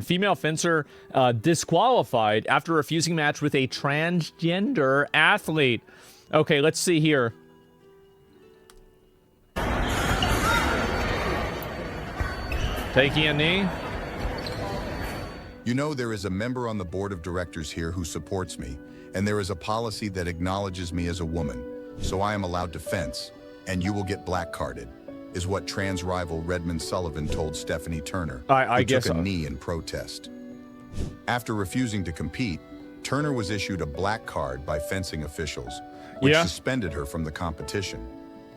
Female fencer disqualified after refusing match with a transgender athlete. Okay, let's see here. Taking a knee. You know, there is a member on the board of directors here who supports me, and there is a policy that acknowledges me as a woman, so I am allowed to fence, and you will get black carded, is what trans rival Redmond Sullivan told Stephanie Turner, I who guess took a knee in protest. After refusing to compete, Turner was issued a black card by fencing officials, which suspended her from the competition.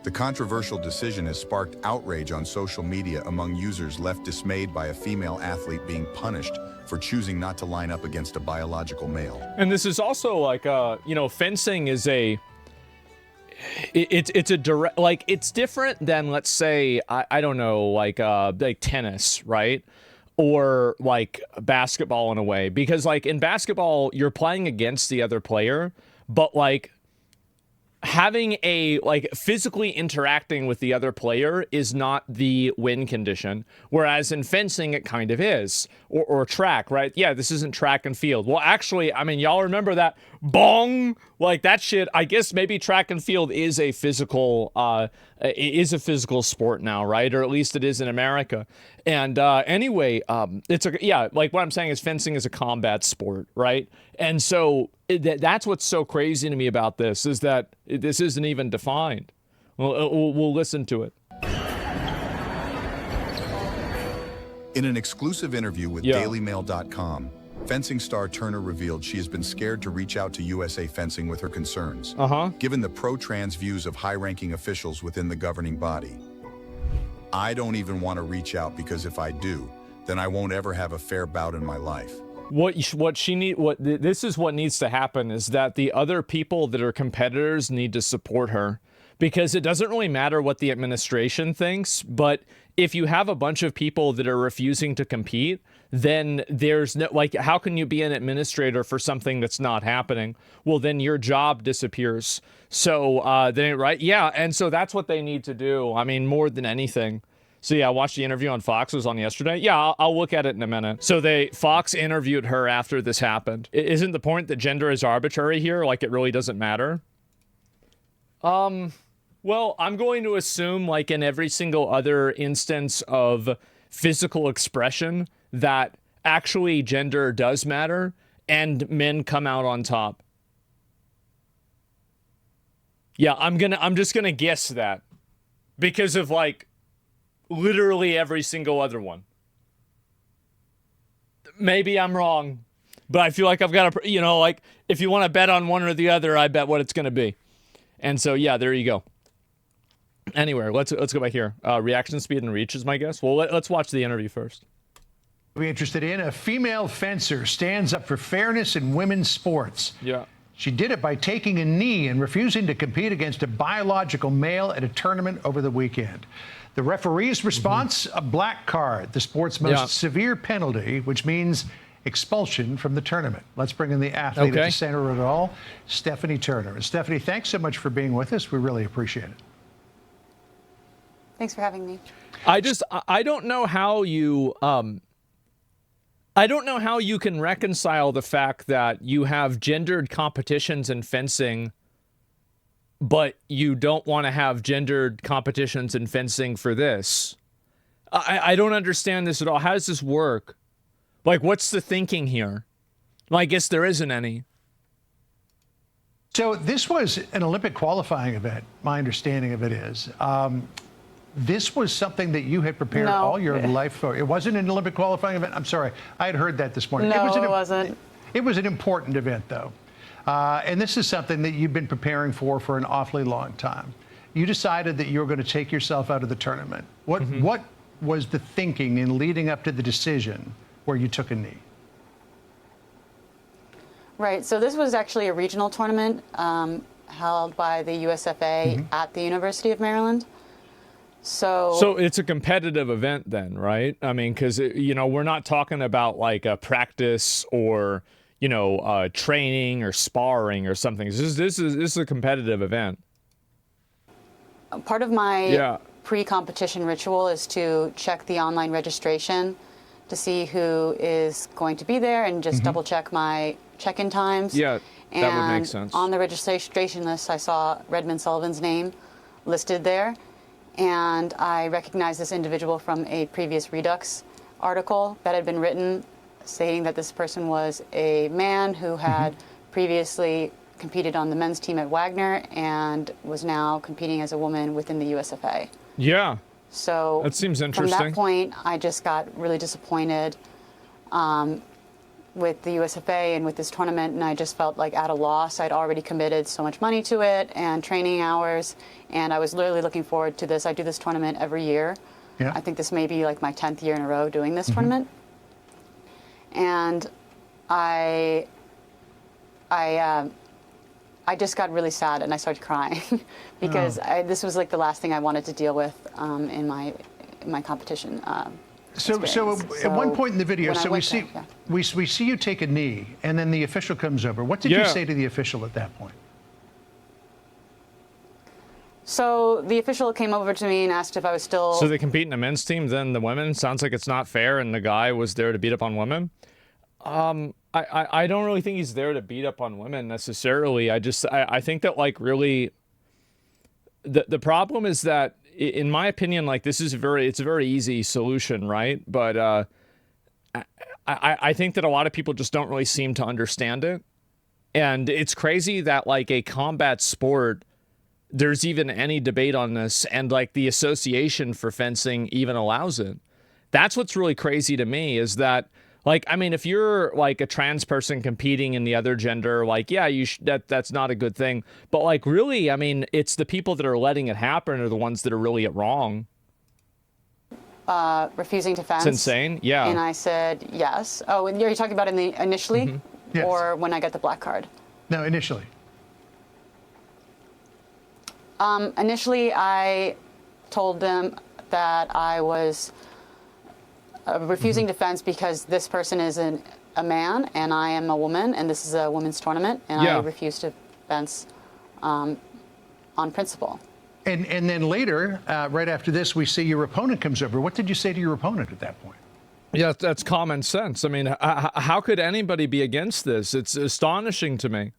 The controversial decision has sparked outrage on social media among users left dismayed by a female athlete being punished for choosing not to line up against a biological male. And this is also like, you know, fencing is it's a direct, like, it's different than, let's say, I don't know, like tennis, right? Or like basketball in a way, because like in basketball, you're playing against the other player, but like having a, like, physically interacting with the other player is not the win condition, whereas in fencing it kind of is, or track, right? Yeah, this isn't track and field. Well, actually, I mean, y'all remember that bong, like that shit. I guess maybe track and field is a physical sport now, right? Or at least it is in America. And anyway, it's like what I'm saying is fencing is a combat sport, right? And so that's what's so crazy to me about this, is that this isn't even defined. We'll listen to it. In an exclusive interview with DailyMail.com, fencing star Turner revealed she has been scared to reach out to USA Fencing with her concerns, given the pro-trans views of high-ranking officials within the governing body. I don't even want to reach out because if I do, then I won't ever have a fair bout in my life. This is what needs to happen, is that the other people that are competitors need to support her, because it doesn't really matter what the administration thinks, but if you have a bunch of people that are refusing to compete, then there's no, like, how can you be an administrator for something that's not happening? Well, then your job disappears. So, right? Yeah, and so that's what they need to do. I mean, more than anything. So yeah, I watched the interview on Fox. It was on yesterday. Yeah, I'll look at it in a minute. So Fox interviewed her after this happened. Isn't the point that gender is arbitrary here? Like, it really doesn't matter? Well, I'm going to assume, like in every single other instance of physical expression, that actually gender does matter and men come out on top. Yeah, I'm just gonna guess that because of, like, literally every single other one. Maybe I'm wrong, but I feel like I've got to, you know, like, if you want to bet on one or the other, I bet what it's going to be. And so, yeah, there you go. Anyway, let's go back here. Reaction speed and reach is my guess. Well, let's watch the interview first. Be interested in a female fencer stands up for fairness in women's sports. Yeah. She did it by taking a knee and refusing to compete against a biological male at a tournament over the weekend. The referee's response, a black card, the sport's most severe penalty, which means expulsion from the tournament. Let's bring in the athlete at the center of it all, Stephanie Turner. And Stephanie, thanks so much for being with us. We really appreciate it. Thanks for having me. I don't know how you can reconcile the fact that you have gendered competitions in fencing, but you don't want to have gendered competitions in fencing for this. I don't understand this at all. How does this work? Like, what's the thinking here? Well, I guess there isn't any. So this was an Olympic qualifying event. My understanding of it is. This was something that you had prepared all your life for. It wasn't an Olympic qualifying event? I'm sorry. I had heard that this morning. No, it wasn't. It was an important event, though. And this is something that you've been preparing for an awfully long time. You decided that you were going to take yourself out of the tournament. What was the thinking in leading up to the decision where you took a knee? Right. So this was actually a regional tournament held by the USFA at the University of Maryland. So it's a competitive event then, right? I mean, because, you know, we're not talking about like a practice or, you know, training or sparring or something. This is a competitive event. Part of my pre-competition ritual is to check the online registration to see who is going to be there and just double check my check-in times. Yeah, that would make sense. On the registration list, I saw Redmond Sullivan's name listed there, and I recognized this individual from a previous Redux article that had been written stating that this person was a man who had previously competed on the men's team at Wagner and was now competing as a woman within the USFA. Yeah. So that seems interesting. From that point, I just got really disappointed with the USFA and with this tournament, and I just felt like at a loss. I'd already committed so much money to it and training hours, and I was literally looking forward to this. I do this tournament every year. Yeah. I think this may be like my 10th year in a row doing this tournament. And I just got really sad and I started crying because this was like the last thing I wanted to deal with in my competition. So at one point in the video, when I we went see there, yeah. we see you take a knee, and then the official comes over. What did you say to the official at that point? So the official came over to me and asked if I was still. So they compete in the men's team, then the women. Sounds like it's not fair, and the guy was there to beat up on women. I don't really think he's there to beat up on women necessarily. I think that like really the problem is that in my opinion, like this is it's a very easy solution, right? But I think that a lot of people just don't really seem to understand it. And it's crazy that like a combat sport, there's even any debate on this, and like the Association for Fencing even allows it. That's what's really crazy to me is that, like, I mean, if you're like a trans person competing in the other gender, like, yeah, that's not a good thing. But like, really, I mean, it's the people that are letting it happen are the ones that are really at wrong. Refusing to fence. It's insane. Yeah. And I said yes. Oh, and you're talking about initially, Yes. or when I got the black card? No, initially. Initially, I told them that I was refusing to fence because this person is a man and I am a woman, and this is a women's tournament, and I refuse to fence on principle. And then later, right after this, we see your opponent comes over. What did you say to your opponent at that point? Yeah, that's common sense. I mean, how could anybody be against this? It's astonishing to me.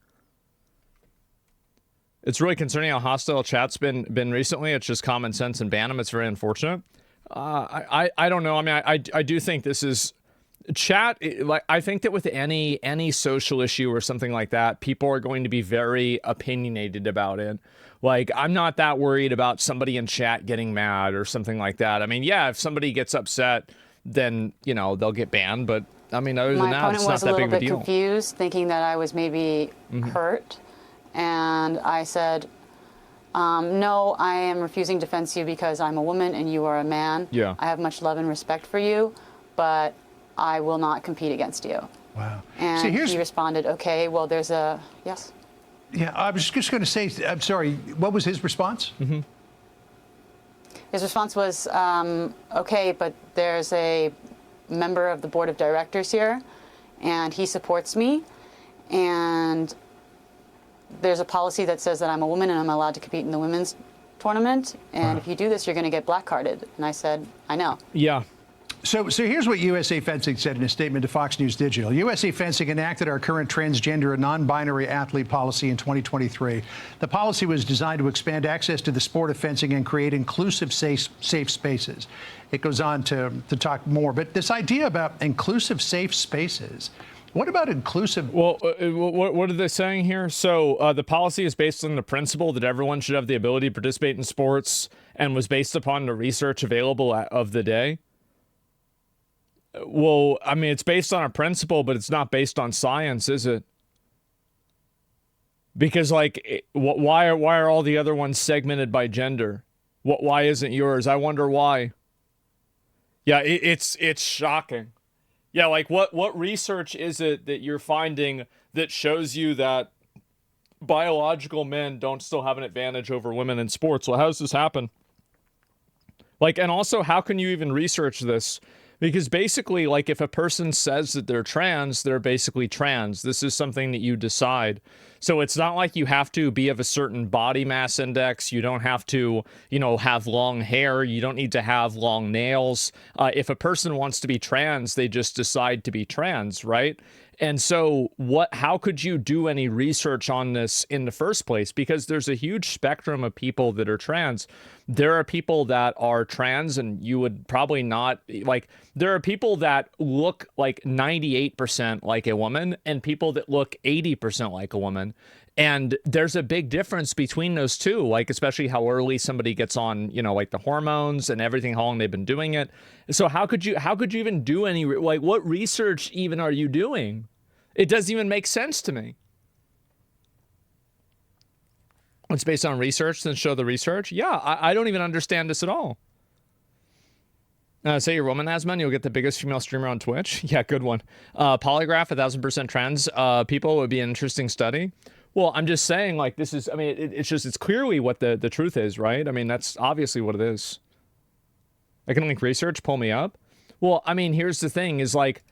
It's really concerning how hostile chat's been recently. It's just common sense and ban them. It's very unfortunate. I don't know. I mean, I do think this is chat. Like, I think that with any social issue or something like that, people are going to be very opinionated about it. Like, I'm not that worried about somebody in chat getting mad or something like that. I mean, yeah, if somebody gets upset, then, you know, they'll get banned. But I mean, other than that, it's not that big of a deal. My opponent was a little bit confused, thinking that I was maybe hurt. And I said, no, I am refusing to fence you because I'm a woman and you are a man. Yeah. I have much love and respect for you, but I will not compete against you. Wow. And he responded, okay, well, there's a, yes. Yeah, I was just going to say, I'm sorry, what was his response? His response was, okay, but there's a member of the board of directors here, and he supports me, and there's a policy that says that I'm a woman and I'm allowed to compete in the women's tournament, and if you do this, you're going to get black carded. And I said, I know. Yeah. So here's what USA Fencing said in a statement to Fox News Digital. USA Fencing enacted our current transgender and non-binary athlete policy in 2023. The policy was designed to expand access to the sport of fencing and create inclusive, safe spaces. It goes on to talk more. But this idea about inclusive, safe spaces, what about inclusive? Well, what are they saying here? So the policy is based on the principle that everyone should have the ability to participate in sports and was based upon the research available of the day. Well, I mean, it's based on a principle, but it's not based on science, is it? Because, like, why are all the other ones segmented by gender? Why isn't yours? I wonder why. Yeah, it's shocking. Yeah, like, what research is it that you're finding that shows you that biological men don't still have an advantage over women in sports? Well, how does this happen? Like, and also, how can you even research this Because basically, like, if a person says that they're basically trans. This is something that you decide. So it's not like you have to be of a certain body mass index. You don't have to, have long hair. You don't need to have long nails. If a person wants to be trans, they just decide to be trans, right? And so how could you do any research on this in the first place? Because there's a huge spectrum of people that are trans. There are people that are trans and you would probably not like, there are people that look like 98% like a woman and people that look 80% like a woman. And there's a big difference between those two, like especially how early somebody gets on, like the hormones and everything, how long they've been doing it. So how could you even do any, like, what research even are you doing? It doesn't even make sense to me. It's based on research, then show the research. Yeah, I don't even understand this at all. Say you're a woman, Asmon, you'll get the biggest female streamer on Twitch. Yeah, good one. Polygraph, 1,000% trans people would be an interesting study. Well, I'm just saying, like, this is, I mean, it's clearly what the truth is, right? I mean, that's obviously what it is. I can link research, pull me up. Well, I mean, here's the thing is, like,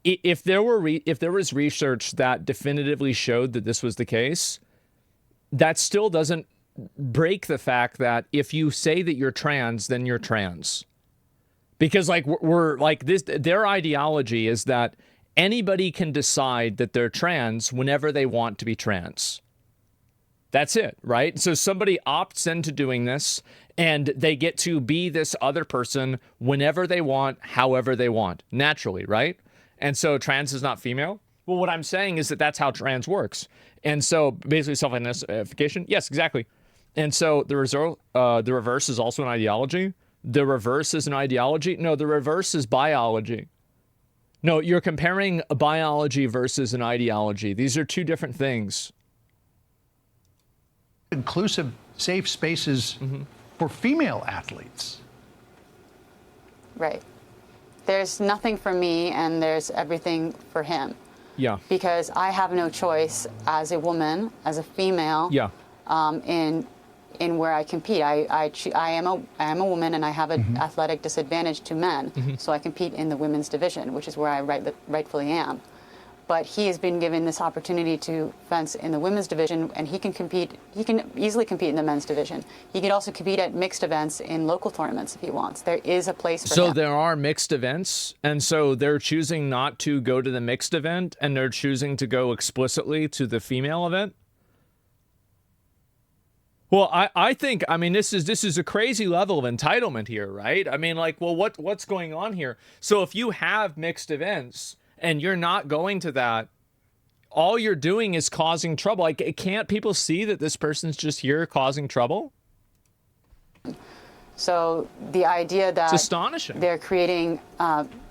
if there was research that definitively showed that this was the case, that still doesn't break the fact that if you say that you're trans, then you're trans. Because, like, we're like this, their ideology is that anybody can decide that they're trans whenever they want to be trans. That's it, right? So somebody opts into doing this and they get to be this other person whenever they want, however they want, naturally, right? And so trans is not female. Well, what I'm saying is that that's how trans works. And so basically self-identification. Yes, exactly. And so the reverse is also an ideology. The reverse is an ideology. No, the reverse is biology. No, you're comparing a biology versus an ideology. These are two different things. Inclusive, safe spaces for female athletes. Right. There's nothing for me and there's everything for him. Yeah. Because I have no choice as a woman, as a female, yeah. In where I compete. I am a woman and I have an athletic disadvantage to men, so I compete in the women's division, which is where I rightfully am. But he has been given this opportunity to fence in the women's division, and he can compete. He can easily compete in the men's division. He can also compete at mixed events in local tournaments if he wants. There is a place for him. So there are mixed events, and so they're choosing not to go to the mixed event, and they're choosing to go explicitly to the female event. Well, I think, I mean, this is a crazy level of entitlement here, right? I mean, like, well, what's going on here? So if you have mixed events and you're not going to that, all you're doing is causing trouble. Like, can't people see that this person's just here causing trouble? So the idea that it's astonishing. They're creating,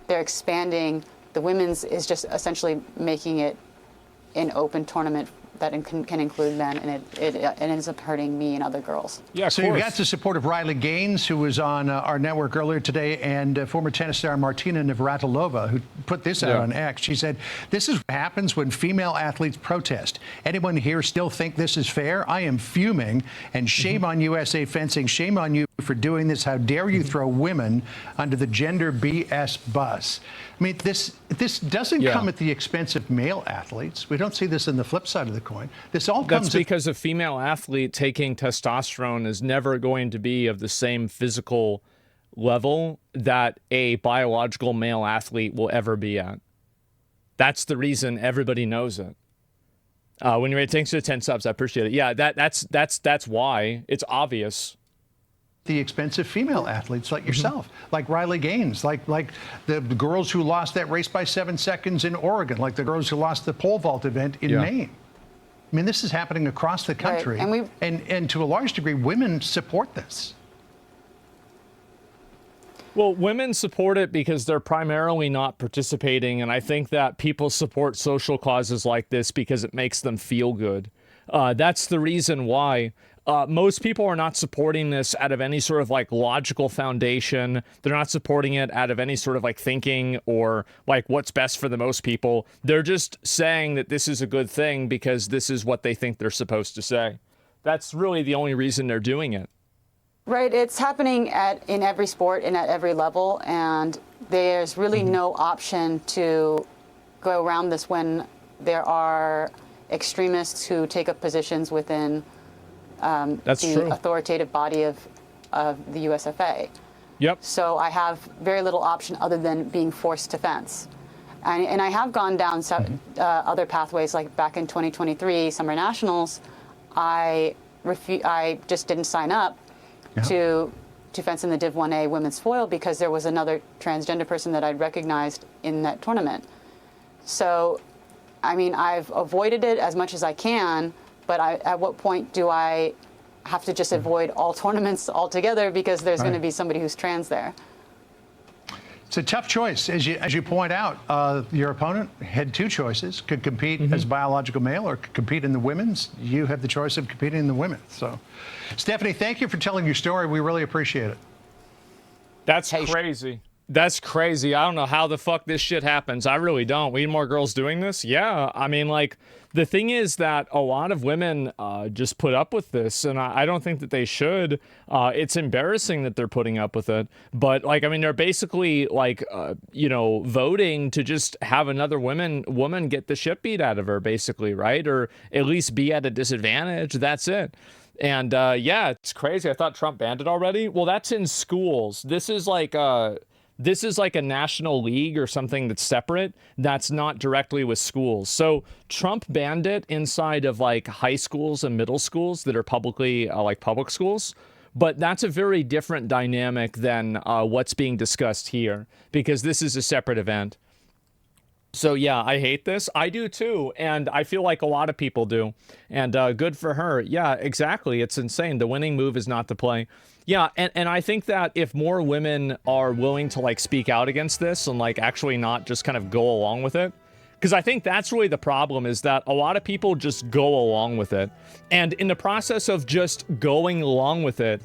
they're expanding the women's is just essentially making it an open tournament that can include men, and it ends up hurting me and other girls. Yeah, so you got the support of Riley Gaines, who was on our network earlier today, and former tennis star Martina Navratilova, who put this out on X. She said, "This is what happens when female athletes protest. Anyone here still think this is fair? I am fuming, and shame on USA Fencing. Shame on you for doing this. How dare you throw women under the gender BS bus?" I mean, this doesn't come at the expense of male athletes. We don't see this in the flip side of the coin. This all comes. That's because a female athlete taking testosterone is never going to be of the same physical level that a biological male athlete will ever be at. That's the reason everybody knows it. When you're ready, thanks for the 10 subs. I appreciate it. Yeah, that's why. It's obvious. The expensive female athletes like yourself, like Riley Gaines, like the girls who lost that race by 7 seconds in Oregon, like the girls who lost the pole vault event in Maine. I mean, this is happening across the country, right. and to a large degree, women support this. Well, women support it because they're primarily not participating, and I think that people support social causes like this because it makes them feel good. That's the reason why. Most people are not supporting this out of any sort of like logical foundation. They're not supporting it out of any sort of like thinking or like what's best for the most people. They're just saying that this is a good thing because this is what they think they're supposed to say. That's really the only reason they're doing it. Right, it's happening in every sport and at every level, and there's really no option to go around this when there are extremists who take up positions within the authoritative body of the USFA. Yep. So I have very little option other than being forced to fence. And I have gone down other pathways, like back in 2023 Summer Nationals, I just didn't sign up to fence in the Div 1A women's foil because there was another transgender person that I'd recognized in that tournament. So, I mean, I've avoided it as much as I can, but at what point do I have to just avoid all tournaments altogether because there's going to be somebody who's trans there? It's a tough choice. As you point out, your opponent had two choices, could compete as biological male or could compete in the women's. You have the choice of competing in the women's. So, Stephanie, thank you for telling your story. We really appreciate it. That's crazy. That's crazy. I don't know how the fuck this shit happens. I really don't. We need more girls doing this? Yeah. I mean, like, the thing is that a lot of women just put up with this, and I don't think that they should. It's embarrassing that they're putting up with it. But, like, I mean, they're basically, like, voting to just have another woman get the shit beat out of her, basically, right? Or at least be at a disadvantage. That's it. And, yeah, it's crazy. I thought Trump banned it already. Well, that's in schools. This is like a national league or something that's separate. That's not directly with schools. So Trump banned it inside of like high schools and middle schools that are publicly like public schools. But that's a very different dynamic than what's being discussed here, because this is a separate event. So, yeah, I hate this. I do, too. And I feel like a lot of people do. And good for her. Yeah, exactly. It's insane. The winning move is not to play. Yeah, and I think that if more women are willing to, like, speak out against this and, like, actually not just kind of go along with it, because I think that's really the problem, is that a lot of people just go along with it. And in the process of just going along with it,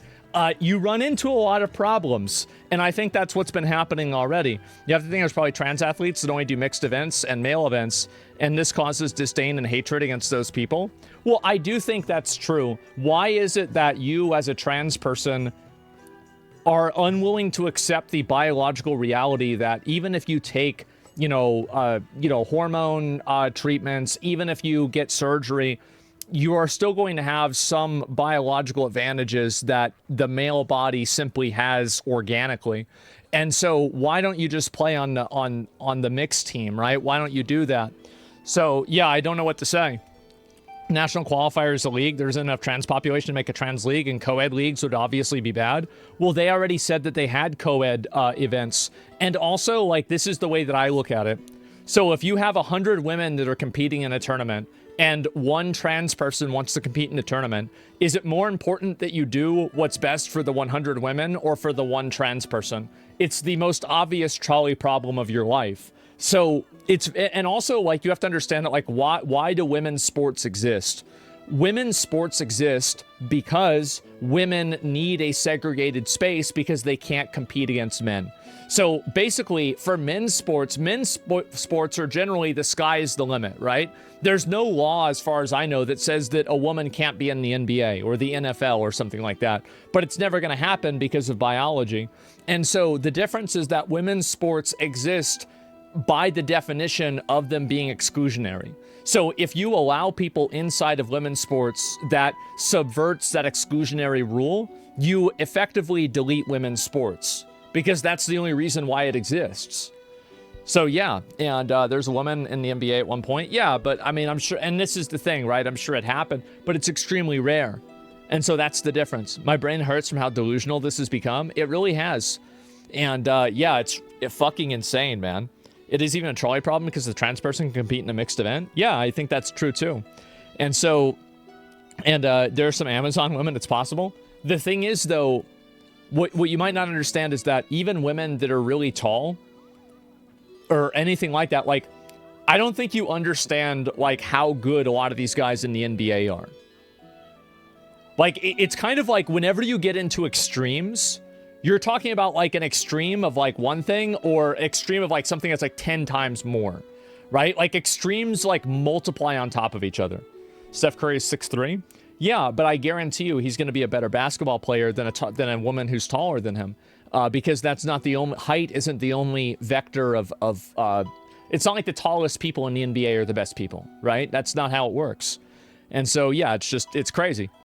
you run into a lot of problems. And I think that's what's been happening already. You have to think there's probably trans athletes that only do mixed events and male events, and this causes disdain and hatred against those people. Well, I do think that's true. Why is it that you as a trans person are unwilling to accept the biological reality that even if you take, hormone treatments, even if you get surgery, you are still going to have some biological advantages that the male body simply has organically. And so why don't you just play on the mixed team, right? Why don't you do that? So, yeah, I don't know what to say. National qualifier is a league. There's enough trans population to make a trans league, and co-ed leagues would obviously be bad. Well, they already said that they had co-ed events. And also, like, this is the way that I look at it. So if you have 100 women that are competing in a tournament, and one trans person wants to compete in the tournament, is it more important that you do what's best for the 100 women or for the one trans person? It's the most obvious trolley problem of your life. So and also, like, you have to understand that, like, why do women's sports exist? Women's sports exist because women need a segregated space because they can't compete against men. So basically, for men's sports are generally the sky is the limit, right? There's no law, as far as I know, that says that a woman can't be in the NBA or the NFL or something like that. But it's never going to happen because of biology. And so the difference is that women's sports exist by the definition of them being exclusionary. So if you allow people inside of women's sports that subverts that exclusionary rule, you effectively delete women's sports, because that's the only reason why it exists. So, yeah, and there's a woman in the NBA at one point. Yeah, but I mean, I'm sure, and this is the thing, right? I'm sure it happened, but it's extremely rare. And so that's the difference. My brain hurts from how delusional this has become. It really has. And yeah, it's fucking insane, man. It is even a trolley problem because the trans person can compete in a mixed event. Yeah, I think that's true too. And so, and there are some Amazon women, it's possible. The thing is, though, what you might not understand is that even women that are really tall or anything like that, like, I don't think you understand, like, how good a lot of these guys in the NBA are. Like, it's kind of like whenever you get into extremes, you're talking about, like, an extreme of, like, one thing or extreme of, like, something that's, like, 10 times more, right? Like, extremes, like, multiply on top of each other. Steph Curry is 6'3". Yeah, but I guarantee you he's going to be a better basketball player than a woman who's taller than him, because that's not the only height isn't the only vector of it's not like the tallest people in the NBA are the best people, right? That's not how it works. And so yeah, it's crazy.